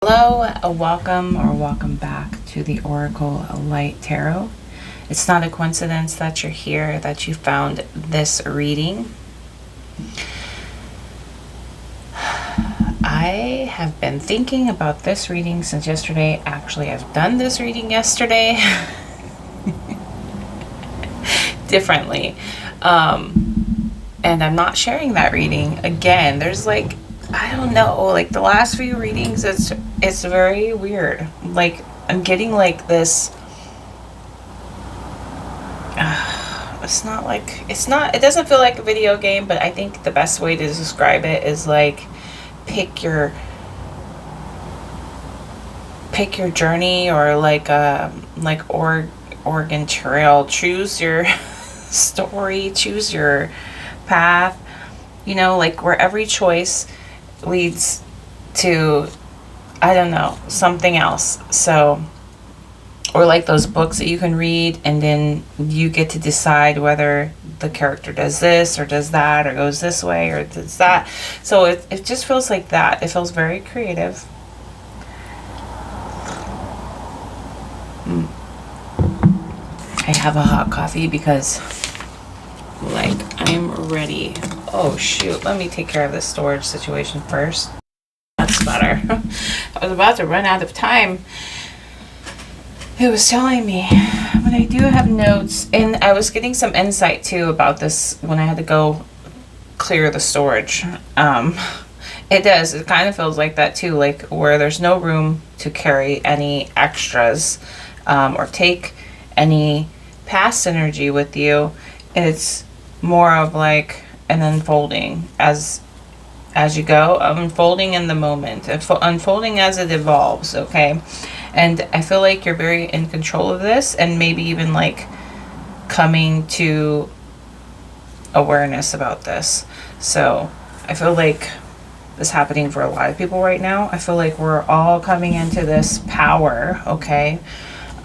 Hello, welcome back to the Oracle Light Tarot. It's not a coincidence that you're here, that you found this reading. I have been thinking about this reading since yesterday. Actually, I've done this reading yesterday. Differently. And I'm not sharing that reading again. There's I don't know, the last few readings, it's very weird. I'm getting this, it doesn't feel like a video game, but I think the best way to describe it is pick your journey, or Oregon Trail. Choose your story, choose your path, where every choice leads to, I don't know, something else. So, or those books that you can read and then you get to decide whether the character does this or does that, or goes this way or does that. So it just feels like that. It feels very creative. I have a hot coffee because I'm ready. Oh shoot, let me take care of this storage situation first. That's better. I was about to run out of time. It was telling me, but I do have notes, and I was getting some insight too about this when I had to go clear the storage. It kind of feels like that too, where there's no room to carry any extras, or take any past energy with you. It's more of an unfolding as you go, unfolding in the moment, unfolding as it evolves. Okay, and I feel like you're very in control of this, and maybe even coming to awareness about this. So I feel like this is happening for a lot of people right now. I feel like we're all coming into this power. Okay,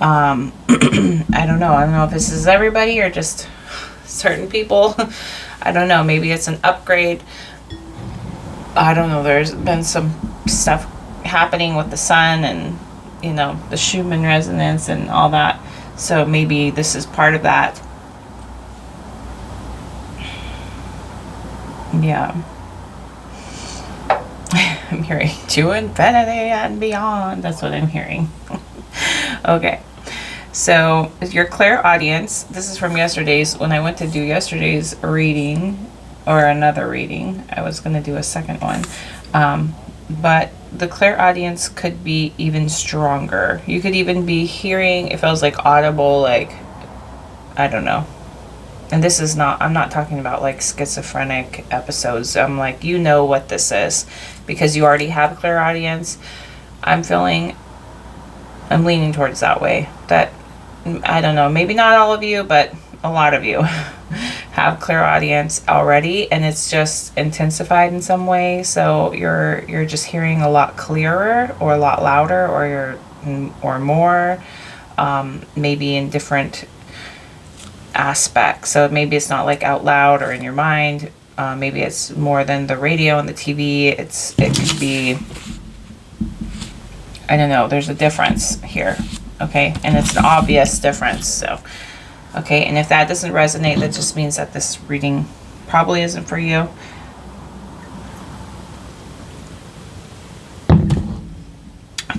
I don't know if this is everybody or just certain people. I don't know, maybe it's an upgrade. I don't know, there's been some stuff happening with the sun and the Schumann resonance and all that, so maybe this is part of that. Yeah. I'm hearing to infinity and beyond. That's what I'm hearing. Okay. So, your clairaudience, this is from yesterday's, when I went to do yesterday's reading, or another reading, I was going to do a second one, but the clairaudience could be even stronger. You could even be hearing, it feels audible, I don't know. And this is not, I'm not talking about schizophrenic episodes. I'm what this is, because you already have clairaudience. I'm leaning towards that way, that I don't know, maybe not all of you, but a lot of you have clairaudience already, and it's just intensified in some way. So you're just hearing a lot clearer, or a lot louder, or more, maybe in different aspects. So maybe it's not out loud or in your mind. Maybe it's more than the radio and the TV. It could be, I don't know, there's a difference here. Okay, and it's an obvious difference. So, okay, and if that doesn't resonate, that just means that this reading probably isn't for you.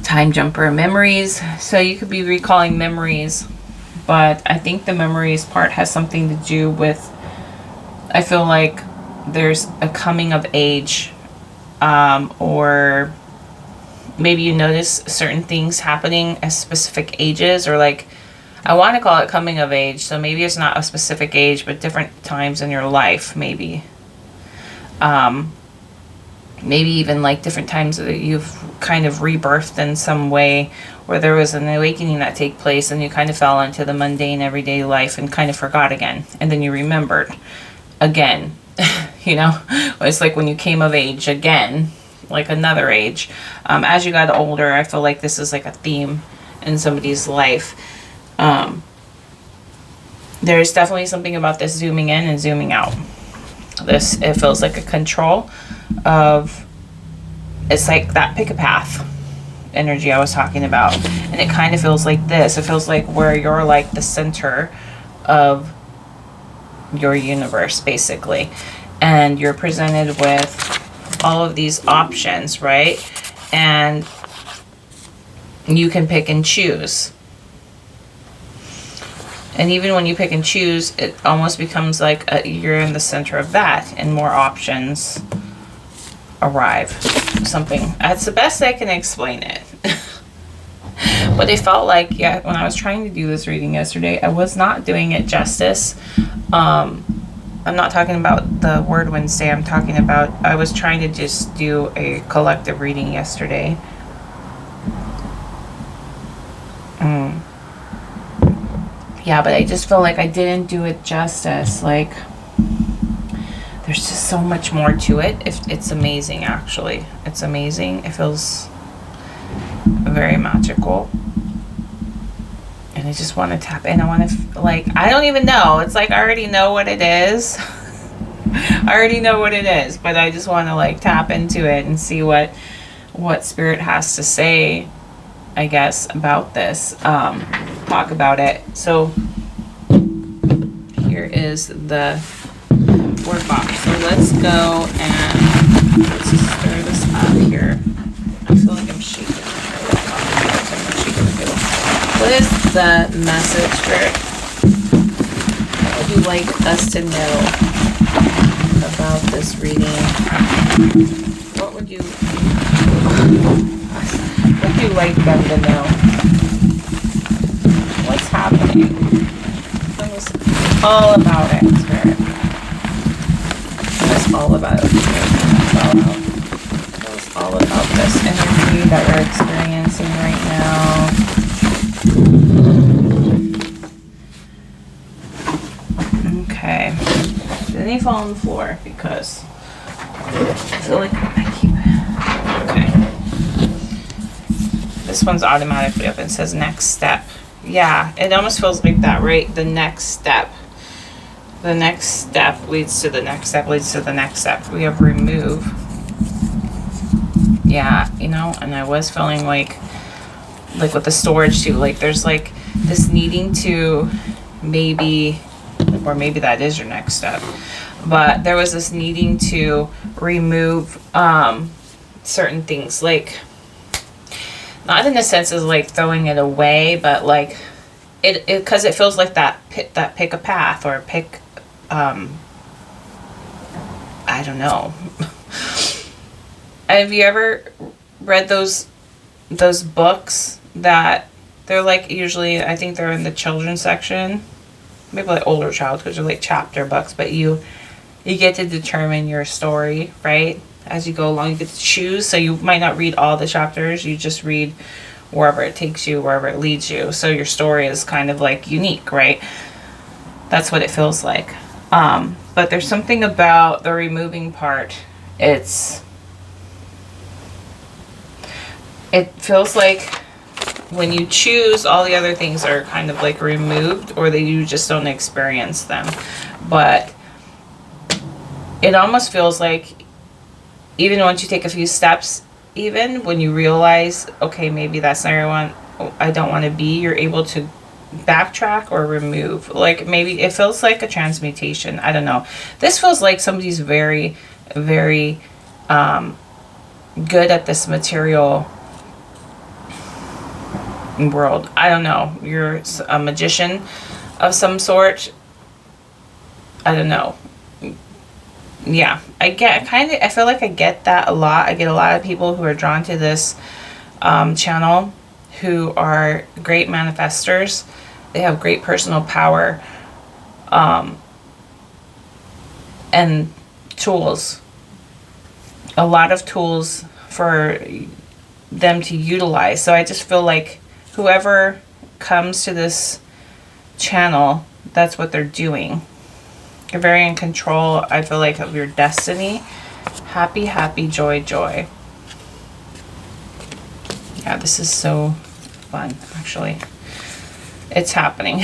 Time jumper, memories. So you could be recalling memories, but I think the memories part has something to do with, I feel like there's a coming of age, or maybe you notice certain things happening at specific ages, or I want to call it coming of age. So maybe it's not a specific age, but different times in your life, maybe. Maybe even different times that you've kind of rebirthed in some way, where there was an awakening that take place and you kind of fell into the mundane everyday life and kind of forgot again. And then you remembered again, It's when you came of age again, another age. As you got older, I feel like this is a theme in somebody's life. There's definitely something about this zooming in and zooming out. It feels like a control of, it's like that pick a path. energy I was talking about. And it kind of feels like this. It feels like where you're like the center of your universe, basically. And you're presented with all of these options, right? And you can pick and choose. And even when you pick and choose, it almost becomes like you're in the center of that, and more options arrive. Something. That's the best I can explain it. But it felt like, yeah, when I was trying to do this reading yesterday, I was not doing it justice. I'm not talking about the word Wednesday. I'm talking about, I was trying to just do a collective reading yesterday. Yeah, but I just feel like I didn't do it justice. Like, there's just so much more to it. It's amazing, actually. It's amazing. It feels very magical. And I just want to tap in. I want to, like, I don't even know. It's like I already know what it is. I already know what it is. But I just want to, like, tap into it and see what Spirit has to say, I guess, about this. Talk about it. So here is the word box. So let's go and let's just stir this up here. I feel like I'm shaking. What is the message, Spirit? What would you like us to know about this reading? What would you like them to know? What's happening? Tell us all about it, Spirit. Tell us all about it. Tell us all about this energy that we're experiencing right now. Okay. Didn't he fall on the floor? Because I feel like I keep... Okay. This one's automatically up and says next step. Yeah, it almost feels like that, right? The next step. The next step leads to the next step leads to the next step. We have remove. Yeah, you know, and I was feeling like with the storage too, like there's like this needing to maybe, or maybe that is your next step, but there was this needing to remove certain things, like not in the sense of like throwing it away, but like it because it feels like that pick a path or pick I don't know. Have you ever read those books that they're like, usually I think they're in the children's section, maybe like older child, because they're like chapter books, but you get to determine your story, right? As you go along, you get to choose. So you might not read all the chapters, you just read wherever it takes you, wherever it leads you. So your story is kind of like unique, right? That's what it feels like. But there's something about the removing part. It feels like when you choose, all the other things are kind of like removed, or that you just don't experience them. But it almost feels like even once you take a few steps, even when you realize, okay, maybe that's not where I don't want to be, you're able to backtrack or remove. Like maybe it feels like a transmutation. I don't know. This feels like somebody's very, very good at this material world. I don't know. You're a magician of some sort. I don't know. Yeah, I feel like I get that a lot. I get a lot of people who are drawn to this channel who are great manifestors. They have great personal power and tools. A lot of tools for them to utilize. So I just feel like whoever comes to this channel, that's what they're doing. You're very in control, I feel like, of your destiny. Happy, happy, joy, joy. Yeah, this is so fun, actually. It's happening.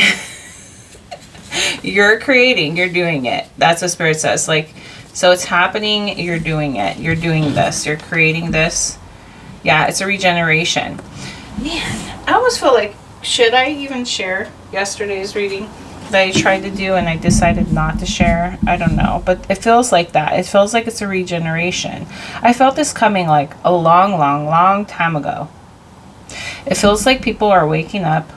You're creating, you're doing it. That's what Spirit says. Like, so it's happening, you're doing it. You're doing this. You're creating this. Yeah, it's a regeneration. Man, I almost feel like, should I even share yesterday's reading that I tried to do and I decided not to share? I don't know, but it feels like that. It feels like it's a regeneration. I felt this coming like a long, long, long time ago. It feels like people are waking up.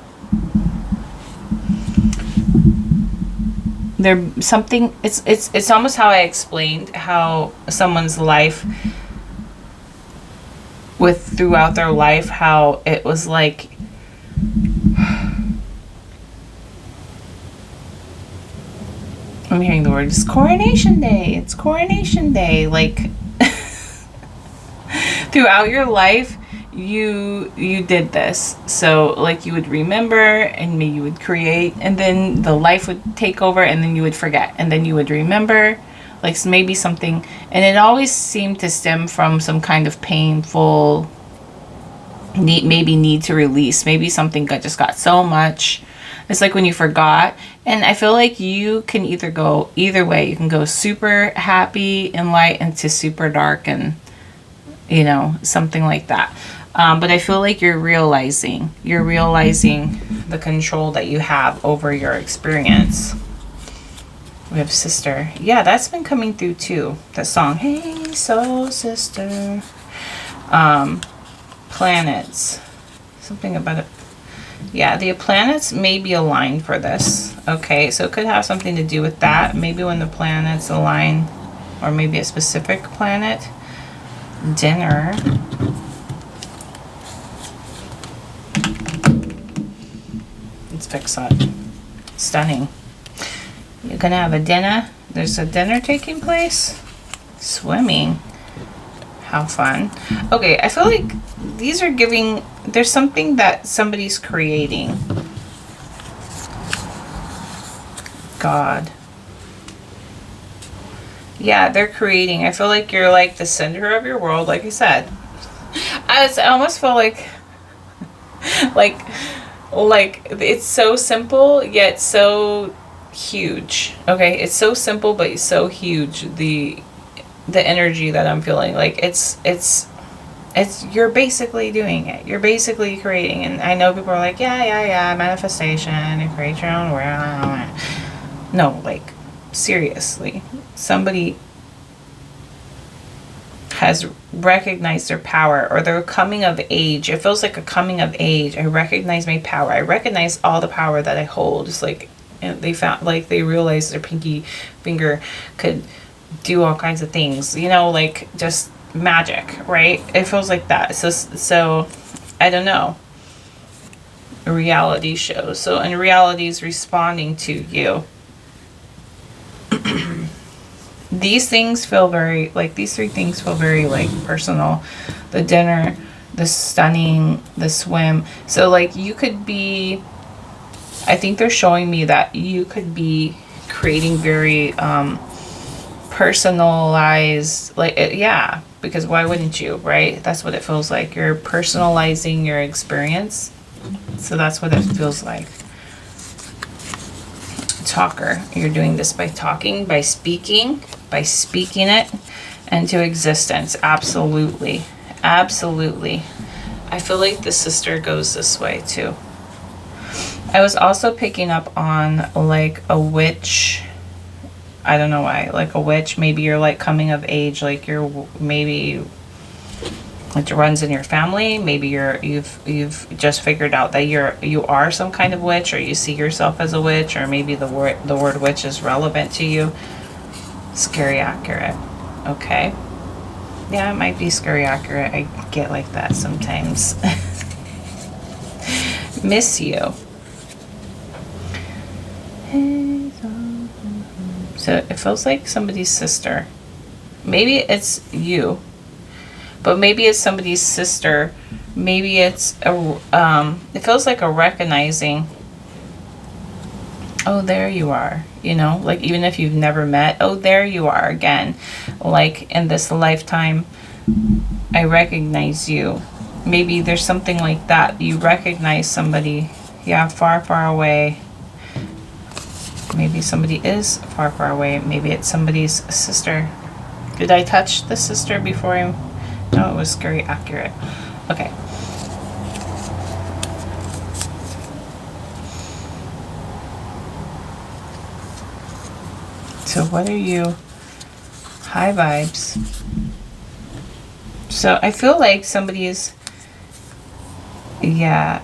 There something, it's almost how I explained how someone's life throughout their life, how it was like I'm hearing the word, it's coronation day. It's coronation day. Like throughout your life, you did this. So like you would remember, and maybe you would create, and then the life would take over, and then you would forget, and then you would remember, like maybe something. And it always seemed to stem from some kind of painful need to release. Maybe something just got so much. It's like when you forgot. And I feel like you can either go either way. You can go super happy and light into super dark, and something like that. But I feel like you're realizing the control that you have over your experience. We have sister. Yeah, that's been coming through too. That song, Hey Soul Sister. Planets. Something about it. Yeah, the planets may be aligned for this. Okay, so it could have something to do with that. Maybe when the planets align, or maybe a specific planet. Dinner. Let's fix that. Stunning. You're gonna have a dinner. There's a dinner taking place. Swimming. How fun. Okay, I feel like these are giving, there's something that somebody's creating. God. Yeah, they're creating. I feel like you're like the center of your world, like I said. I almost feel like it's so simple yet so huge. Okay, it's so simple but so huge. The energy that I'm feeling, like it's you're basically doing it. You're basically creating. And I know people are like, yeah, manifestation and create your own world. No, like seriously, somebody has recognized their power, or their coming of age. It feels like a coming of age. I recognize my power. I recognize all the power that I hold. It's like, and they found, like they realized their pinky finger could do all kinds of things, like just magic, right? It feels like that. So I don't know. A reality show. So, and reality is responding to you. These things feel very, like these three things feel very like personal. The dinner, the stunning, the swim. So like you could be, I think they're showing me that you could be creating very personalized, like yeah, because why wouldn't you, right? That's what it feels like. You're personalizing your experience. So that's what it feels like. Talker. You're doing this by talking, by speaking it into existence. Absolutely. Absolutely. I feel like the sister goes this way too. I was also picking up on like a witch. I don't know why. Like a witch. Maybe you're like coming of age. Like you're maybe it runs in your family. Maybe you've just figured out that you are some kind of witch, or you see yourself as a witch, or maybe the word witch is relevant to you. Scary accurate. Okay. Yeah, it might be scary accurate. I get like that sometimes. Miss you. So it feels like somebody's sister. Maybe it's you. But maybe it's somebody's sister. Maybe it's it feels like a recognizing. Oh, there you are. Like even if you've never met, oh, there you are again. Like in this lifetime, I recognize you. Maybe there's something like that. You recognize somebody, yeah, far, far away. Maybe somebody is far, far away. Maybe it's somebody's sister. Did I touch the sister before I... No, it was scary accurate. Okay. So what are you? High vibes. So I feel like somebody is, yeah,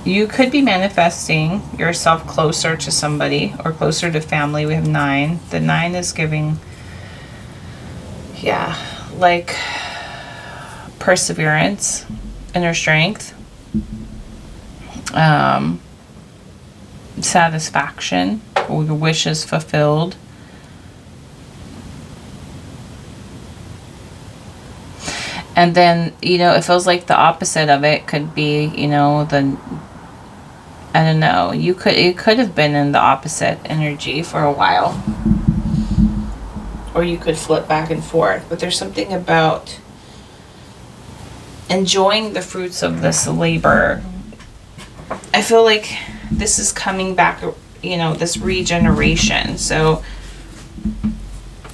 you could be manifesting yourself closer to somebody or closer to family. We have 9. The 9 is giving, yeah, like perseverance, inner strength, satisfaction, or your wishes fulfilled. And then, you know, it feels like the opposite of it could be, you know, I don't know, it could have been in the opposite energy for a while. Or you could flip back and forth. But there's something about enjoying the fruits of this labor. I feel like this is coming back, you know, this regeneration. So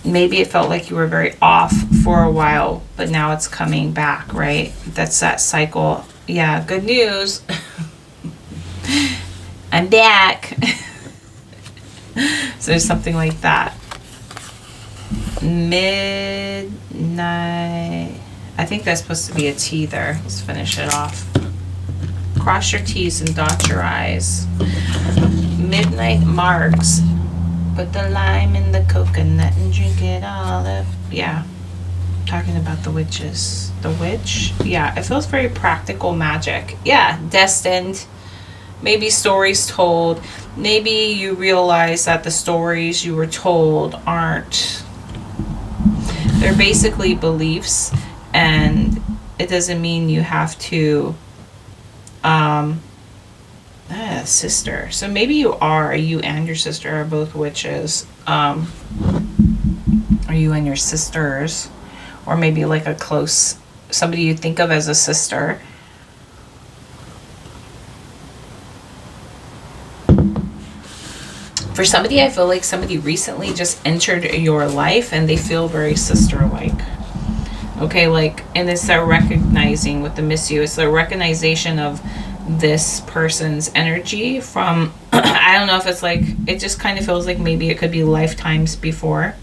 maybe it felt like you were very off for a while, but now it's coming back, right? That's that cycle. Yeah, good news. I'm back. So there's something like that. Midnight. I think that's supposed to be a T there. Let's finish it off. Cross your T's and dot your I's. Midnight marks. Put the lime in the coconut and drink it all up. Yeah. Talking about the witches. The witch? Yeah, it feels very practical magic. Yeah, destined. Maybe stories told. Maybe you realize that the stories you were told aren't. They're basically beliefs, and it doesn't mean you have to. Sister. So maybe you and your sister are both witches. Or you and your sisters, or maybe like a close somebody you think of as a sister. For somebody, I feel like somebody recently just entered your life and they feel very sister-like. Okay, like, and it's their recognizing with the miss you. It's the recognition of this person's energy from, I don't know if it's like, it just kind of feels like maybe it could be lifetimes before.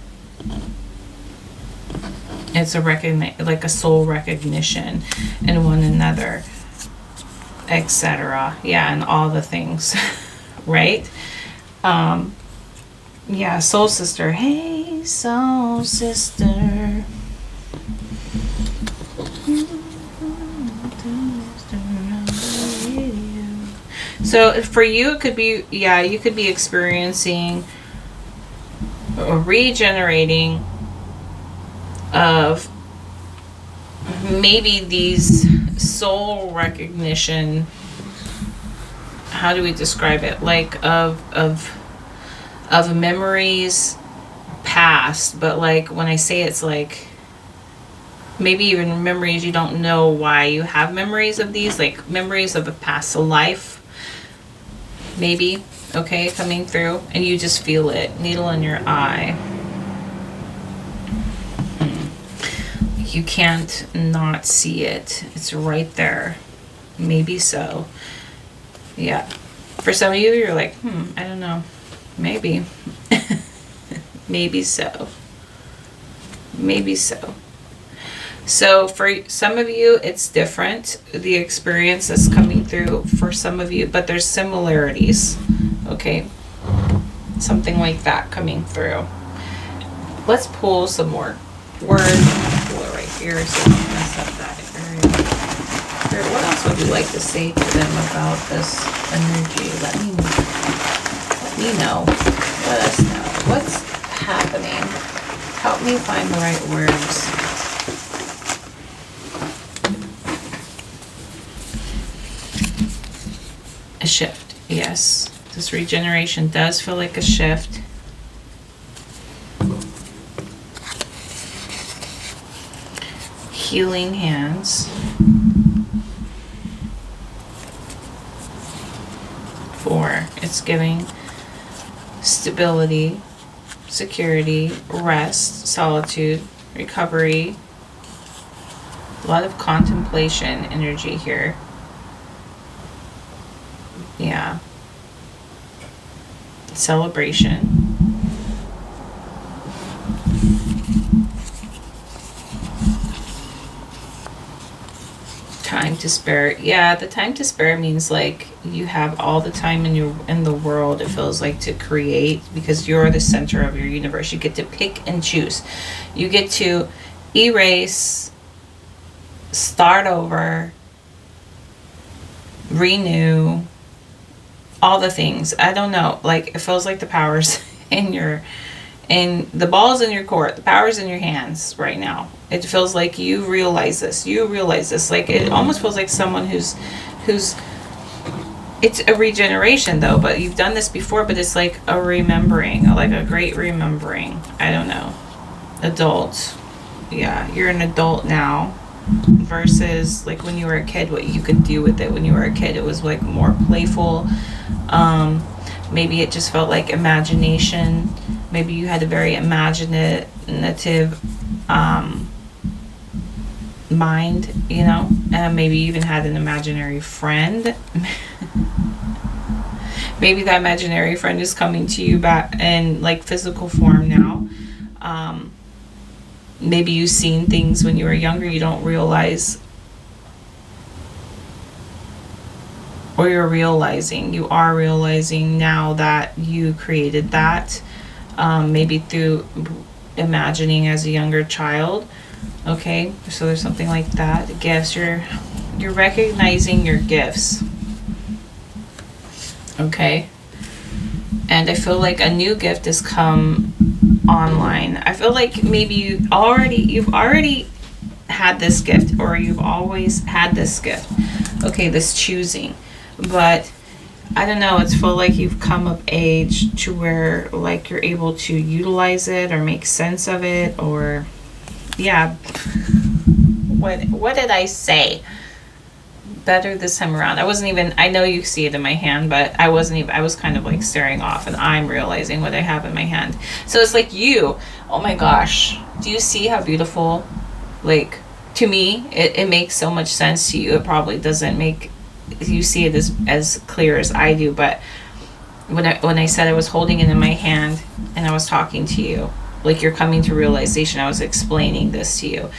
It's a like a soul recognition in one another, etc. Yeah, and all the things, right? Yeah, soul sister. Hey, soul sister. So for you, it could be, yeah, you could be experiencing a regenerating of maybe these soul recognition. How do we describe it? Like of memories past, but like when I say it's like maybe even memories you don't know why you have memories of these, like memories of a past life. Maybe, okay, coming through, and you just feel it, needle in your eye. You can't not see it. It's right there. Maybe so. Yeah. For some of you, you're like, I don't know. Maybe. Maybe so. Maybe so. So for some of you, it's different. The experience that's coming through for some of you, but there's similarities. Okay. Something like that coming through. Let's pull some more words. Pull it right here so we don't mess up that area. Here, what else would you like to say to them about this energy? Let me know. Let us know. What's happening? Help me find the right words. A shift, yes. This regeneration does feel like a shift. Healing hands. 4, it's giving stability, security, rest, solitude, recovery. The lot of contemplation energy here. Yeah. Celebration. Time to spare. Yeah, the time to spare means like you have all the time in the world, it feels like, to create, because you're the center of your universe. You get to pick and choose. You get to erase, start over, renew, all the things. I don't know, like it feels like the power's in the ball's in your court, the power's in your hands right now. It feels like you realize this. Like it almost feels like someone who's it's a regeneration though, but you've done this before, but it's like a remembering, like a great remembering. I don't know. Adult. Yeah, you're an adult now versus like when you were a kid, what you could do with it. When you were a kid, it was like more playful. Maybe it just felt like imagination. Maybe you had a very imaginative mind, you know, and maybe you even had an imaginary friend. Maybe that imaginary friend is coming to you back in like physical form now. Maybe you've seen things when you were younger you don't realize, or you are realizing now that you created that, maybe through imagining as a younger child. Okay, so there's something like that. Gifts, you're recognizing your gifts. Okay, and I feel like a new gift has come online. I feel like maybe you've already had this gift, or you've always had this gift. Okay, this choosing, but I don't know, it's felt like you've come of age to where like you're able to utilize it or make sense of it, or yeah. What did I say? Better this time around. I know you see it in my hand, but I was kind of like staring off, and I'm realizing what I have in my hand. So it's like oh my gosh, do you see how beautiful? Like, to me, it makes so much sense to you. It probably doesn't make you see it as clear as I do, but when I said I was holding it in my hand and I was talking to you, like you're coming to realization, I was explaining this to you,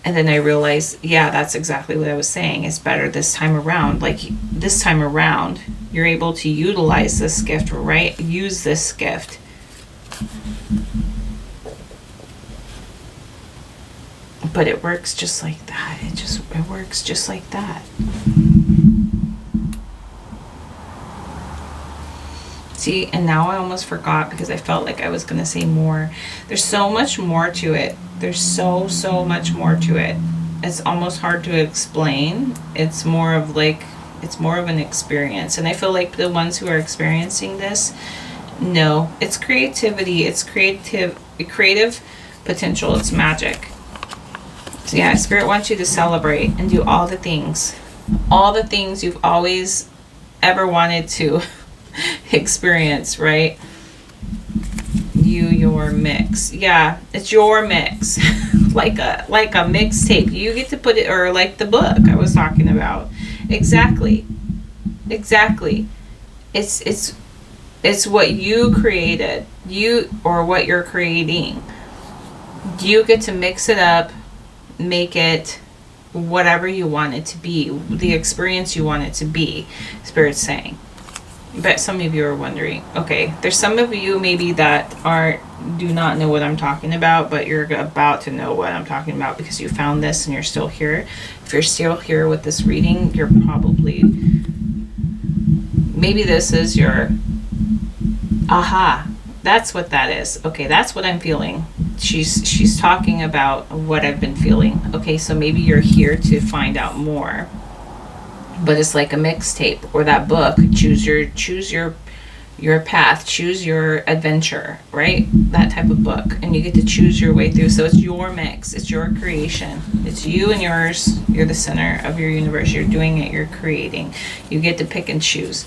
and then I realized, yeah, that's exactly what I was saying. It's better this time around. Like this time around, you're able to utilize this gift, right? Use this gift. But it works just like that. It works just like that. See, and now I almost forgot because I felt like I was going to say more. There's so much more to it. There's so much more to it. It's almost hard to explain. It's more of an experience. And I feel like the ones who are experiencing this know it's creativity, it's creative potential, it's magic. So yeah, Spirit wants you to celebrate and do all the things you've always ever wanted to experience, right? Your mix. Yeah, it's your mix. like a mixtape. You get to put it, or like the book I was talking about. Exactly. It's what you created. Or what you're creating. You get to mix it up, make it whatever you want it to be, the experience you want it to be, Spirit's saying. But some of you are wondering, okay, there's some of you maybe that do not know what I'm talking about, but you're about to know what I'm talking about because you found this and you're still here. If you're still here with this reading, you're probably, maybe this is your aha. That's what that is. Okay, that's what I'm feeling. She's talking about what I've been feeling. Okay, so maybe you're here to find out more. But it's like a mixtape, or that book. Choose your path, choose your adventure, right? That type of book, and you get to choose your way through. So it's your mix, it's your creation, it's you and yours. You're the center of your universe. You're doing it. You're creating. You get to pick and choose.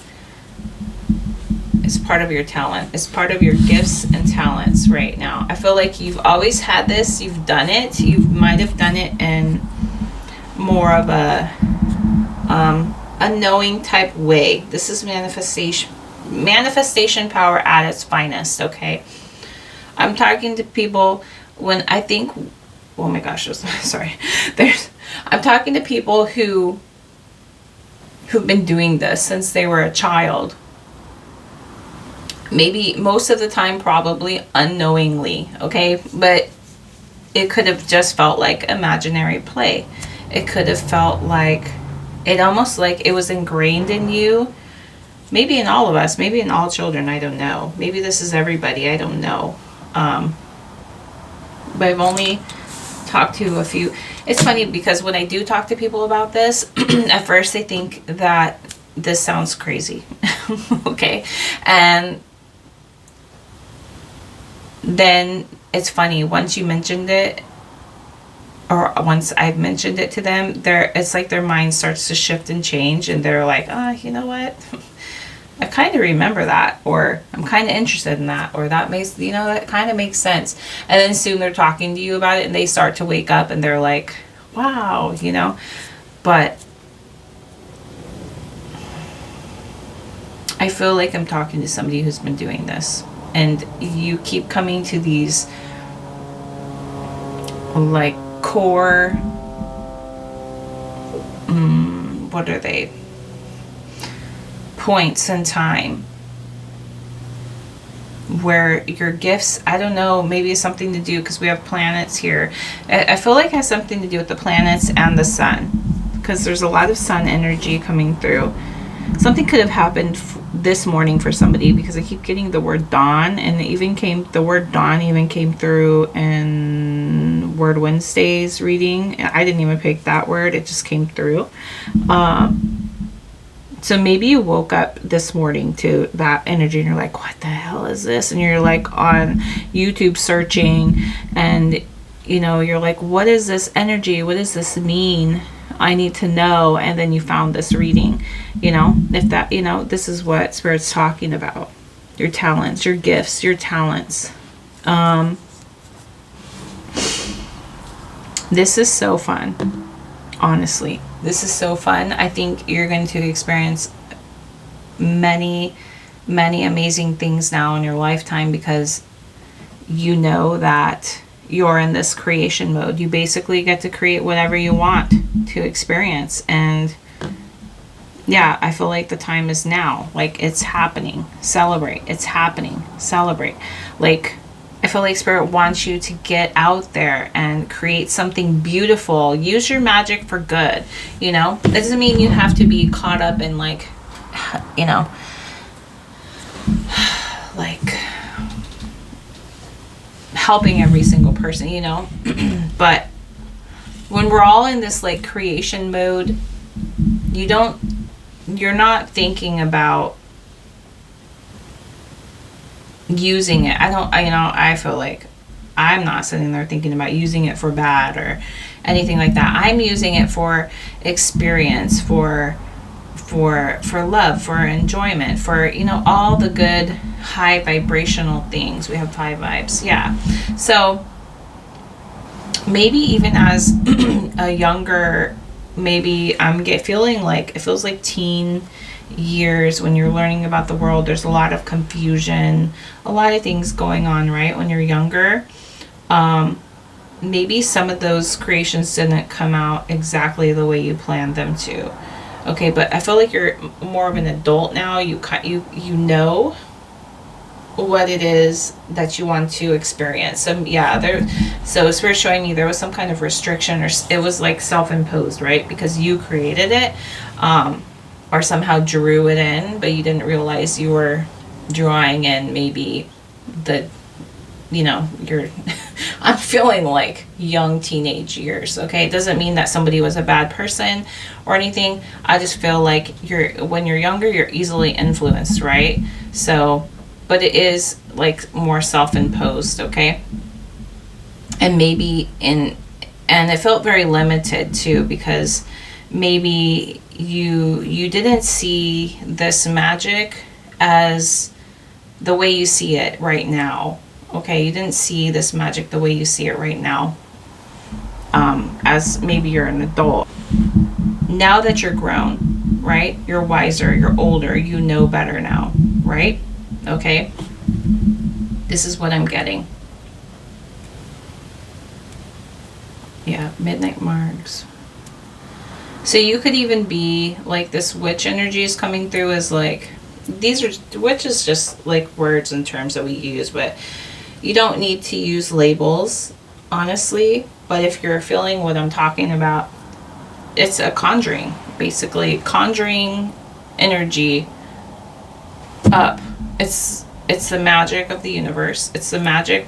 It's part of your talent. It's part of your gifts and talents right now. I feel like you've always had this. You've done it. You might have done it in more of a knowing type way. This is manifestation power at its finest, okay? I'm talking to people when I think, oh my gosh, sorry. I'm talking to people who've been doing this since they were a child. Maybe most of the time, probably unknowingly, okay? But it could have just felt like imaginary play. It could have felt like, it almost like it was ingrained in you. Maybe in all of us, maybe in all children, I don't know. Maybe this is everybody, I don't know. But I've only talked to a few. It's funny because when I do talk to people about this, at first they think that this sounds crazy. Okay? And then it's funny, once you mentioned it, or once I've mentioned it to them, it's like their mind starts to shift and change, and they're like, you know what? I kind of remember that, or I'm kind of interested in that, or that makes, that kind of makes sense. And then soon they're talking to you about it, and they start to wake up, and they're like, wow, But I feel like I'm talking to somebody who's been doing this, and you keep coming to these, like, core, what are they? Points in time where your gifts, I don't know, maybe it's something to do, because we have planets here. I feel like it has something to do with the planets and the sun, because there's a lot of sun energy coming through. Something could have happened this morning for somebody, because I keep getting the word dawn, and the word dawn even came through in Word Wednesday's reading. I didn't even pick that word, it just came through. So maybe you woke up this morning to that energy, and you're like, what the hell is this? And you're like on YouTube searching, and you're like, what is this energy? What does this mean? I need to know. And then you found this reading, if that, this is what Spirit's talking about. Your talents, your gifts, your talents. This is so fun. Honestly, this is so fun. I think you're going to experience many, many amazing things now in your lifetime, because you know that you're in this creation mode. You basically get to create whatever you want to experience. And yeah, I feel like the time is now. Like, it's happening. Celebrate. It's happening. Celebrate. Like, I feel like Spirit wants you to get out there and create something beautiful. Use your magic for good. It doesn't mean you have to be caught up in like helping every single person, But when we're all in this like creation mode, you're not thinking about using it. I feel like I'm not sitting there thinking about using it for bad or anything like that. I'm using it for experience, for love, for enjoyment, for all the good high vibrational things. We have 5 vibes. Yeah. So maybe even as a younger, maybe I'm feeling like it feels like teen years when you're learning about the world. There's a lot of confusion, a lot of things going on, right? When you're younger, maybe some of those creations didn't come out exactly the way you planned them to. Okay, but I feel like you're more of an adult now. You know what it is that you want to experience. So Spirit's showing me there was some kind of restriction, or it was like self-imposed, right? Because you created it, or somehow drew it in, but you didn't realize you were drawing in maybe you're I'm feeling like young teenage years. Okay, it doesn't mean that somebody was a bad person or anything. I just feel like when you're younger, you're easily influenced, right? So, but it is like more self-imposed, okay? And maybe and it felt very limited too, because maybe you didn't see this magic as the way you see it right now. Okay, you didn't see this magic the way you see it right now, as maybe you're an adult. Now that you're grown, right? You're wiser, you're older, you know better now, right? Okay, this is what I'm getting. Yeah, midnight marks. So you could even be like, this witch energy is coming through as like, these are, witch is just like words and terms that we use, but you don't need to use labels, honestly. But if you're feeling what I'm talking about, it's a conjuring, basically conjuring energy up. It's the magic of the universe. It's the magic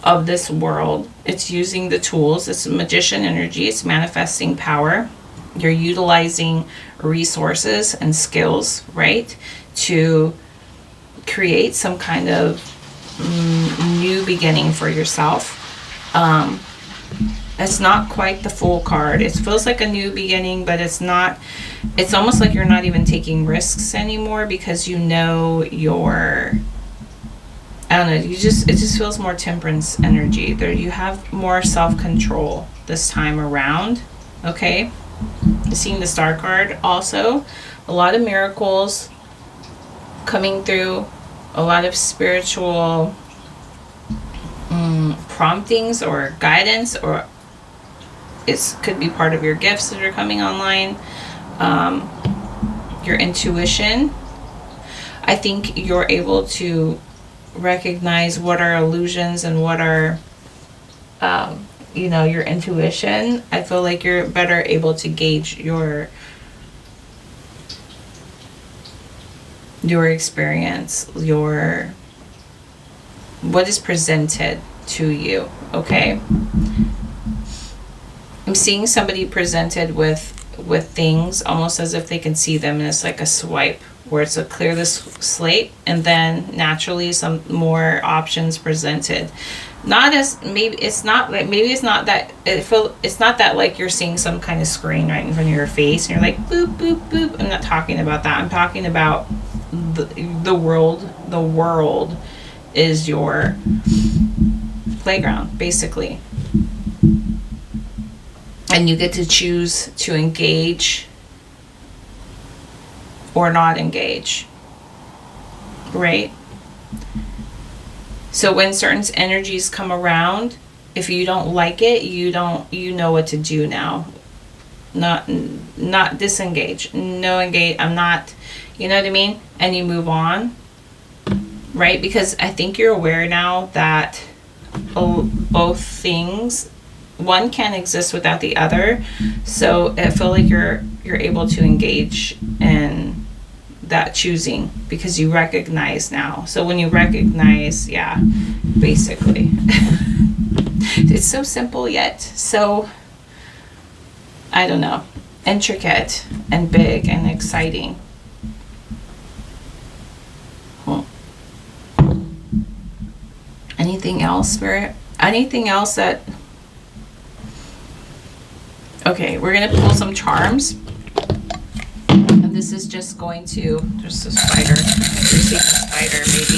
of this world. It's using the tools. It's magician energy. It's manifesting power. You're utilizing resources and skills, right, to create some kind of new beginning for yourself. It's not quite the Fool card. It feels like a new beginning, but it's not. It's almost like you're not even taking risks anymore, because you know your, I don't know, it just feels more temperance energy. There you have more self-control this time around. Okay? Seeing the Star card also, a lot of miracles coming through, a lot of spiritual promptings or guidance, or it could be part of your gifts that are coming online. Your intuition. I think you're able to recognize what are illusions and what are, your intuition. I feel like you're better able to gauge your experience, what is presented to you. Okay, I'm seeing somebody presented with things almost as if they can see them, and it's like a swipe where it's a clear this slate, and then naturally some more options presented. Not as, maybe it's not that like you're seeing some kind of screen right in front of your face and you're like boop boop boop. I'm not talking about that. I'm talking about the world. The world is your playground, basically. And you get to choose to engage or not engage, right? So when certain energies come around, if you don't like it, you know what to do now. Not disengage, no engage. I'm not, you know what I mean? And you move on, right? Because I think you're aware now that both things, one can't exist without the other. So I feel like you're able to engage in that choosing because you recognize now. So when you recognize, yeah, basically. It's so simple yet so, I don't know, intricate and big and exciting. Anything else, Spirit? Anything else that... Okay, we're going to pull some charms. And this is just going to... There's a spider. You're seeing a spider, maybe.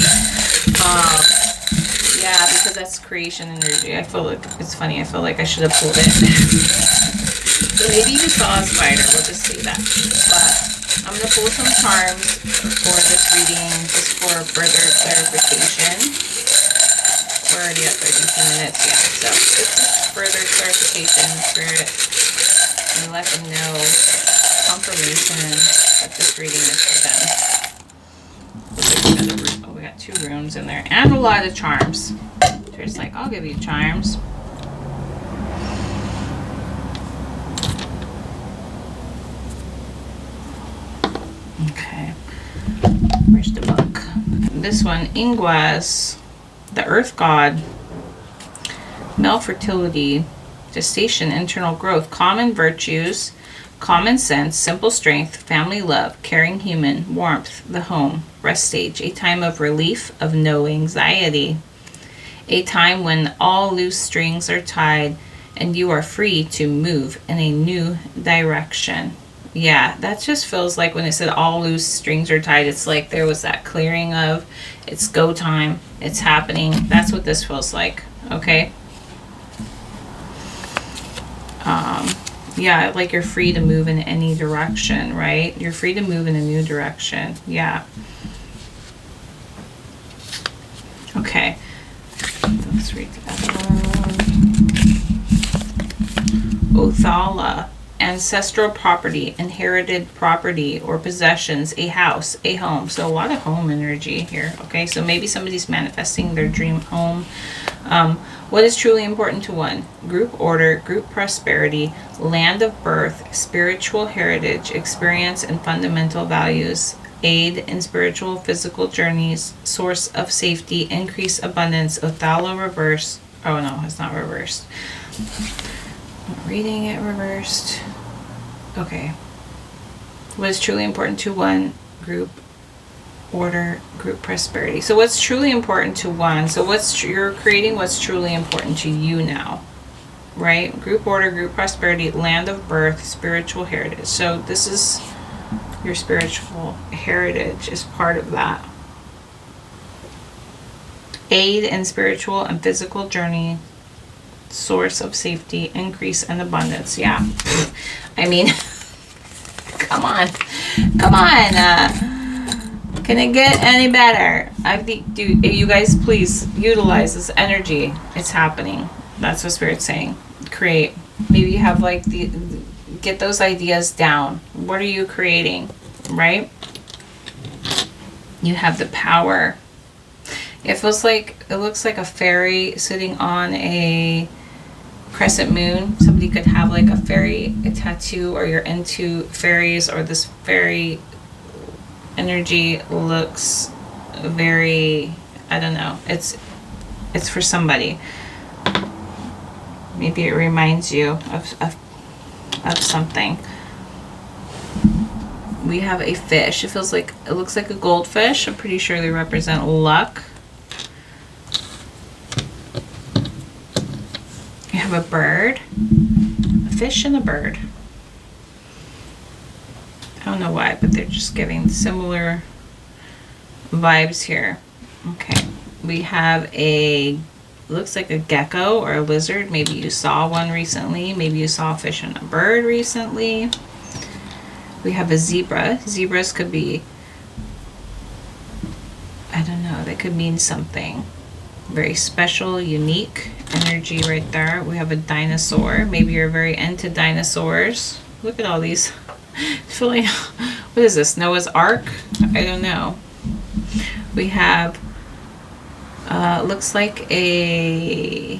Yeah, because that's creation energy. I feel like... It's funny. I feel like I should have pulled it. So maybe you saw a spider. We'll just say that. But I'm going to pull some charms for this reading just for further clarification. We're already at 32 minutes, yeah. So it's just further clarification, Spirit. And let them know confirmation that this reading is for them. Oh, we got 2 runes in there. And a lot of charms. Spirit's like, I'll give you charms. Okay. Where's the book? This one, Ingwas. The Earth God, male fertility, gestation, internal growth, common virtues, common sense, simple strength, family love, caring human, warmth, the home, rest stage, a time of relief, of no anxiety, a time when all loose strings are tied and you are free to move in a new direction. Yeah, that just feels like when it said all loose strings are tied, it's like there was that clearing of it's go time, it's happening. That's what this feels like, okay? Yeah, like you're free to move in any direction, right? You're free to move in a new direction. Yeah. Okay. Let's read that one. Othala. Ancestral property, inherited property or possessions, a house, a home. So a lot of home energy here, okay? So maybe somebody's manifesting their dream home. What is truly important to one? Group order, group prosperity, land of birth, spiritual heritage, experience and fundamental values, aid in spiritual physical journeys, source of safety, increase abundance, Othala reverse. Oh no, it's not reversed. I'm reading it reversed. Okay. What is truly important to one? Group order, group prosperity. So what's truly important to one? So you're creating what's truly important to you now, right? Group order, group prosperity, land of birth, spiritual heritage. So this is your spiritual heritage is part of that. Aid in spiritual and physical journey, source of safety, increase and abundance. Yeah. I mean, come on. Can it get any better? You guys please utilize this energy. It's happening. That's what Spirit's saying. Create. Maybe you have like get those ideas down. What are you creating? Right? You have the power. It looks like a fairy sitting on a crescent moon. Somebody could have like a tattoo, or you're into fairies, or this fairy energy looks very, I don't know, it's for somebody. Maybe it reminds you of something. We have a fish. It looks like a goldfish. I'm pretty sure they represent luck. You have a bird, a fish and a bird. I don't know why, but they're just giving similar vibes here. Okay, we have looks like a gecko or a lizard. Maybe you saw one recently. Maybe you saw a fish and a bird recently. We have a zebra. Zebras could be, I don't know, they could mean something very special, unique energy right there. We have a dinosaur. Maybe you're very into dinosaurs. Look at all these. What is this, Noah's Ark? I don't know. We have looks like why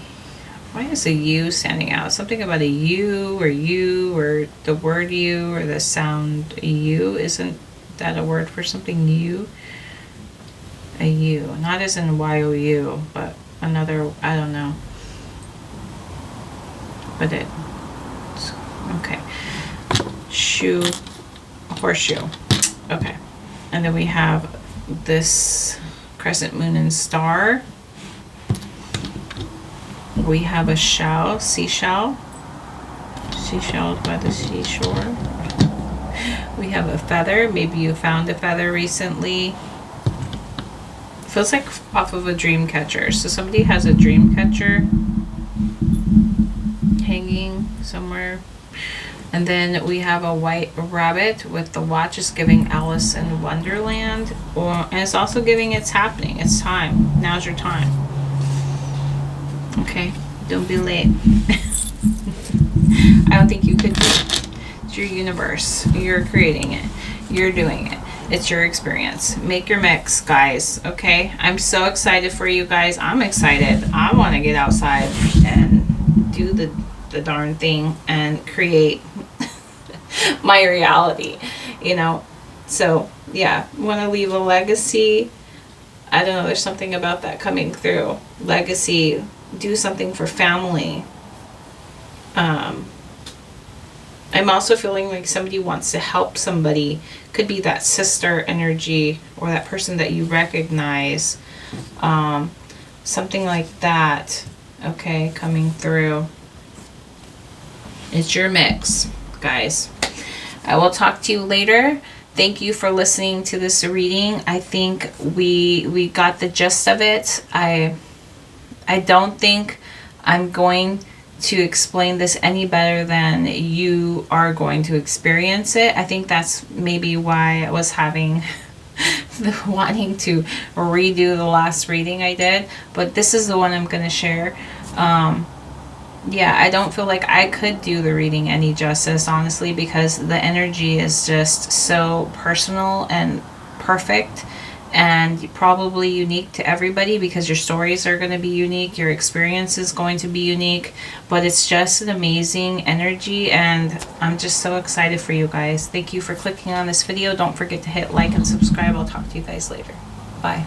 is a U standing out? Something about a U or the word you or the sound U. Isn't that a word for something U? A U, not as in Y-O-U, but another, I don't know. But okay. Shoe, horseshoe. Okay. And then we have this crescent moon and star. We have a seashell by the seashore. We have a feather. Maybe you found a feather recently. Feels like off of a dream catcher. So somebody has a dream catcher hanging somewhere. And then we have a white rabbit with the watch is giving Alice in Wonderland. And it's also giving it's happening. It's time. Now's your time. Okay? Don't be late. I don't think you could be. It's your universe. You're creating it. You're doing it. It's your experience. Make your mix, guys. Okay? I'm so excited for you guys. I'm excited. I want to get outside and do the darn thing and create my reality, so yeah, want to leave a legacy. I don't know, there's something about that coming through. Legacy, do something for family. I'm also feeling like somebody wants to help somebody. Could be that sister energy or that person that you recognize, something like that. Okay, coming through. It's your mix, guys. I will talk to you later. Thank you for listening to this reading. I think we got the gist of it. I don't think I'm going to explain this any better than you are going to experience it. I think that's maybe why I was having wanting to redo the last reading I did, but this is the one I'm going to share. Yeah, I don't feel like I could do the reading any justice, honestly, because the energy is just so personal and perfect, and probably unique to everybody, because your stories are going to be unique, your experience is going to be unique, but it's just an amazing energy, and I'm just so excited for you guys. Thank you for clicking on this video. Don't forget to hit like and subscribe. I'll talk to you guys later. Bye.